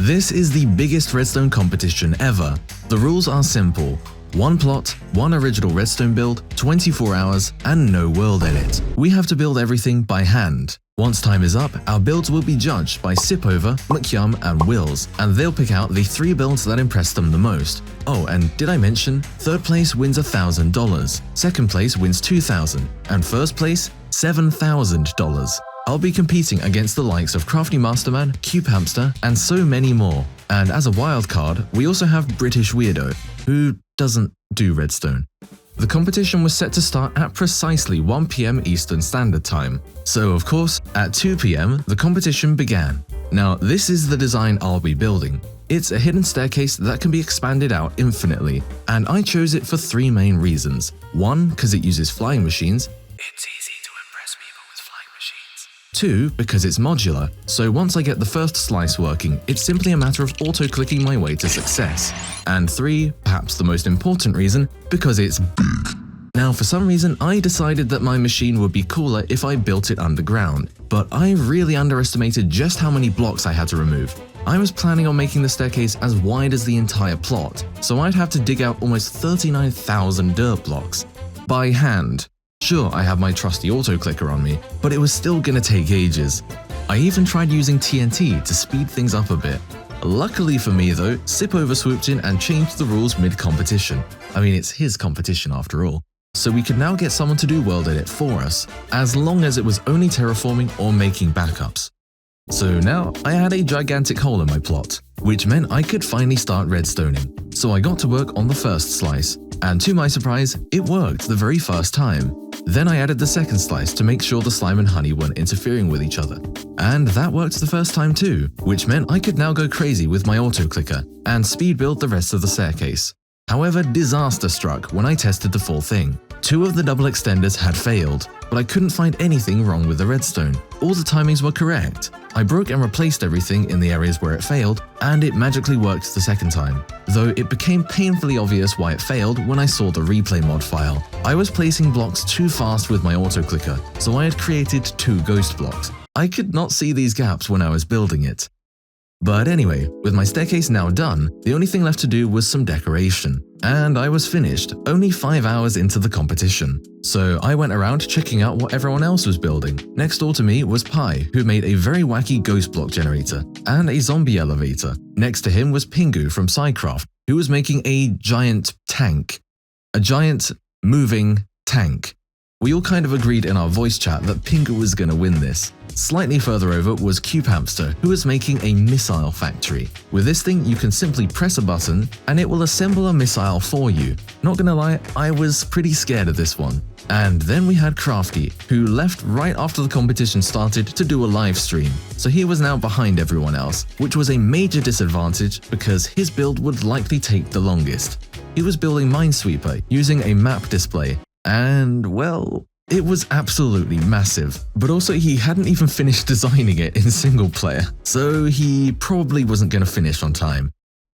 This is the biggest redstone competition ever. The rules are simple. 1 plot, 1 original redstone build, 24 hours, and no world edit. We have to build everything by hand. Once time is up, our builds will be judged by Sipover, McYum and Wills, and they'll pick out the 3 builds that impress them the most. Oh, and did I mention, 3rd place wins $1,000, 2nd place wins $2,000, and 1st place, $7,000. I'll be competing against the likes of Crafty Masterman, Cube Hamster, and so many more. And as a wild card, we also have British Weirdo, who doesn't do redstone. The competition was set to start at precisely 1 PM Eastern Standard Time. So of course, at 2 PM, the competition began. Now, this is the design I'll be building. It's a hidden staircase that can be expanded out infinitely, and I chose it for 3 main reasons. 1, because it uses flying machines. It's easy to impress people with flying machines. 2, because it's modular, so once I get the first slice working, it's simply a matter of auto-clicking my way to success. And 3, perhaps the most important reason, because it's big. Now, for some reason, I decided that my machine would be cooler if I built it underground, but I really underestimated just how many blocks I had to remove. I was planning on making the staircase as wide as the entire plot, so I'd have to dig out almost 39,000 dirt blocks. By hand. Sure, I have my trusty auto-clicker on me, but it was still gonna take ages. I even tried using TNT to speed things up a bit. Luckily for me though, Sipover swooped in and changed the rules mid-competition. I mean, it's his competition after all. So we could now get someone to do world edit for us, as long as it was only terraforming or making backups. So now I had a gigantic hole in my plot, which meant I could finally start redstoning. So I got to work on the first slice, and to my surprise, it worked the very first time. Then I added the second slice to make sure the slime and honey weren't interfering with each other. And that worked the first time too, which meant I could now go crazy with my auto-clicker and speed build the rest of the staircase. However, disaster struck when I tested the full thing. 2 of the double extenders had failed, but I couldn't find anything wrong with the redstone. All the timings were correct. I broke and replaced everything in the areas where it failed, and it magically worked the second time. Though it became painfully obvious why it failed when I saw the replay mod file. I was placing blocks too fast with my auto-clicker, so I had created 2 ghost blocks. I could not see these gaps when I was building it. But anyway, with my staircase now done, the only thing left to do was some decoration. And I was finished, only 5 hours into the competition. So I went around checking out what everyone else was building. Next door to me was Pi, who made a very wacky ghost block generator, and a zombie elevator. Next to him was Pingu from Psycraft, who was making a giant tank. A giant, moving tank. We all kind of agreed in our voice chat that Pingu was gonna win this. Slightly further over was Cube Hamster, who was making a missile factory. With this thing, you can simply press a button and it will assemble a missile for you. Not gonna lie, I was pretty scared of this one. And then we had Crafty, who left right after the competition started to do a live stream. So he was now behind everyone else, which was a major disadvantage because his build would likely take the longest. He was building Minesweeper using a map display. And, well, it was absolutely massive, but also he hadn't even finished designing it in single player, so he probably wasn't going to finish on time.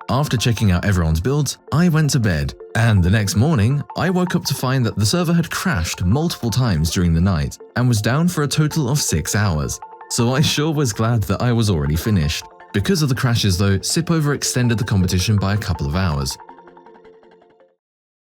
After checking out everyone's builds, I went to bed, and the next morning, I woke up to find that the server had crashed multiple times during the night and was down for a total of 6 hours, so I sure was glad that I was already finished. Because of the crashes though, Sipover extended the competition by a couple of hours.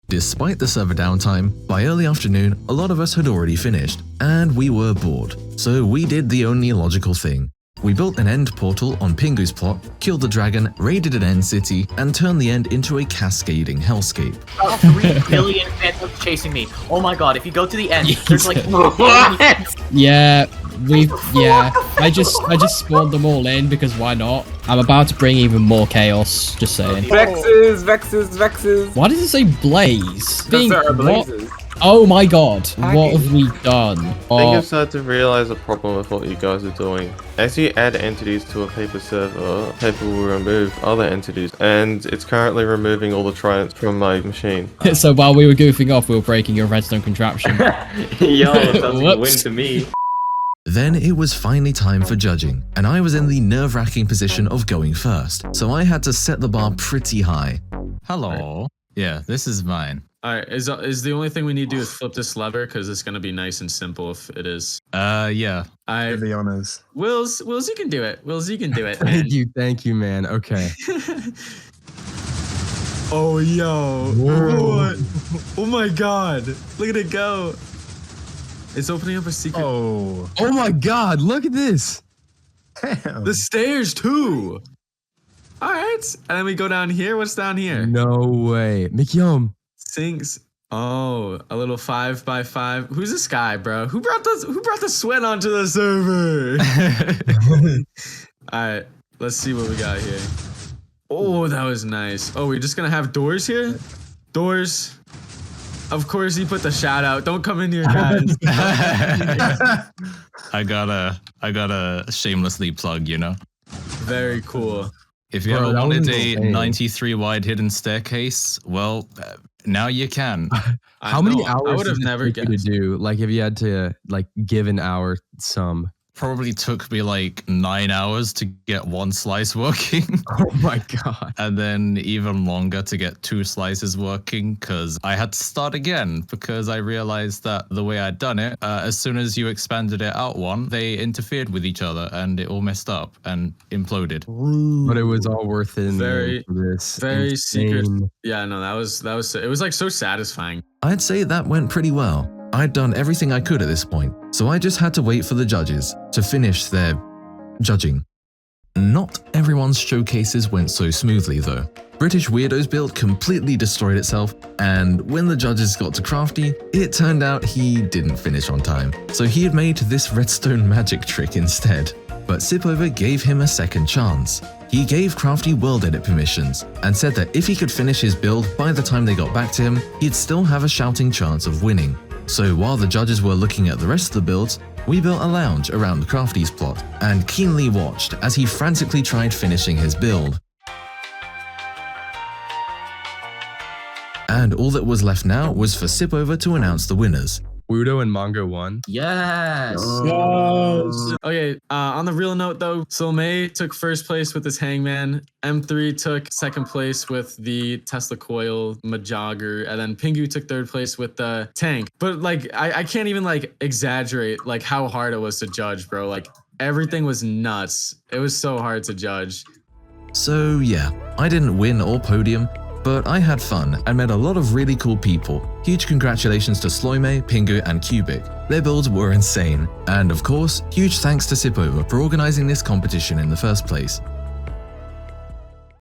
Despite the server downtime, by early afternoon, a lot of us had already finished, and we were bored. So we did the only logical thing. We built an end portal on Pingu's plot, killed the dragon, raided an end city, and turned the end into a cascading hellscape. 3 billion phantoms chasing me. Oh my god, if you go to the end, there's like... I just spawned them all in because why not? I'm about to bring even more chaos, just saying. Vexes. Why does it say blaze? There are blazes. Oh my god, what have we done? I think I've started to realize a problem with what you guys are doing. As you add entities to a paper server, paper will remove other entities, and it's currently removing all the tridents from my machine. So while we were goofing off, we were breaking your redstone contraption. Yo, sounds like a win to me. Then it was finally time for judging, and I was in the nerve-wracking position of going first, so I had to set the bar pretty high. Hello. Yeah, this is mine. Alright, is the only thing we need to do is flip this lever because it's gonna be nice and simple if it is. Yeah. Do the honors. Wills, you can do it. Wills, you can do it, man. Thank you, man. Okay. Oh, yo. What? Oh my god. Look at it go. It's opening up a secret. Oh. Oh my God! Look at this. Damn. The stairs, too. All right. And then we go down here. What's down here? No way, McYum. Sinks. Oh, a little 5x5. Who's this guy, bro? Who brought the sweat onto the server? All right. Let's see what we got here. Oh, that was nice. Oh, we're just gonna have doors here? Doors. Of course, he put the shout out. Don't come in here, guys. I gotta shamelessly plug, you know. Very cool. If you Bro, ever that wanted was a insane. 93 wide hidden staircase, well, now you can. How many I hours would have does it never take you guessed. to do? Like, if you had to like give an hour some. Probably took me like 9 hours to get one slice working. Oh my God. And then even longer to get 2 slices working because I had to start again because I realized that the way I'd done it, as soon as you expanded it out one, they interfered with each other and it all messed up and imploded. But it was all worth it. In the Very- end for this Very secret. insane- Yeah, no, that was it was like so satisfying. I'd say that went pretty well. I'd done everything I could at this point, so I just had to wait for the judges to finish their judging. Not everyone's showcases went so smoothly though. British Weirdo's build completely destroyed itself, and when the judges got to Crafty, it turned out he didn't finish on time, so he had made this redstone magic trick instead. But Sipover gave him a second chance. He gave Crafty world edit permissions and said that if he could finish his build by the time they got back to him, he'd still have a shouting chance of winning. So while the judges were looking at the rest of the builds, we built a lounge around Crafty's plot and keenly watched as he frantically tried finishing his build. And all that was left now was for Sipover to announce the winners. Weirdo and Mongo won. Yes. Okay, on the real note though, Soleil took first place with his Hangman, M3 took second place with the Tesla Coil Majogger, and then Pingu took third place with the tank. But like, I can't even like exaggerate like how hard it was to judge, bro. Like everything was nuts. It was so hard to judge. So yeah, I didn't win or podium, but I had fun and met a lot of really cool people. Huge congratulations to Sloime, Pingu, and Cubic. Their builds were insane. And of course, huge thanks to Sipover for organizing this competition in the first place.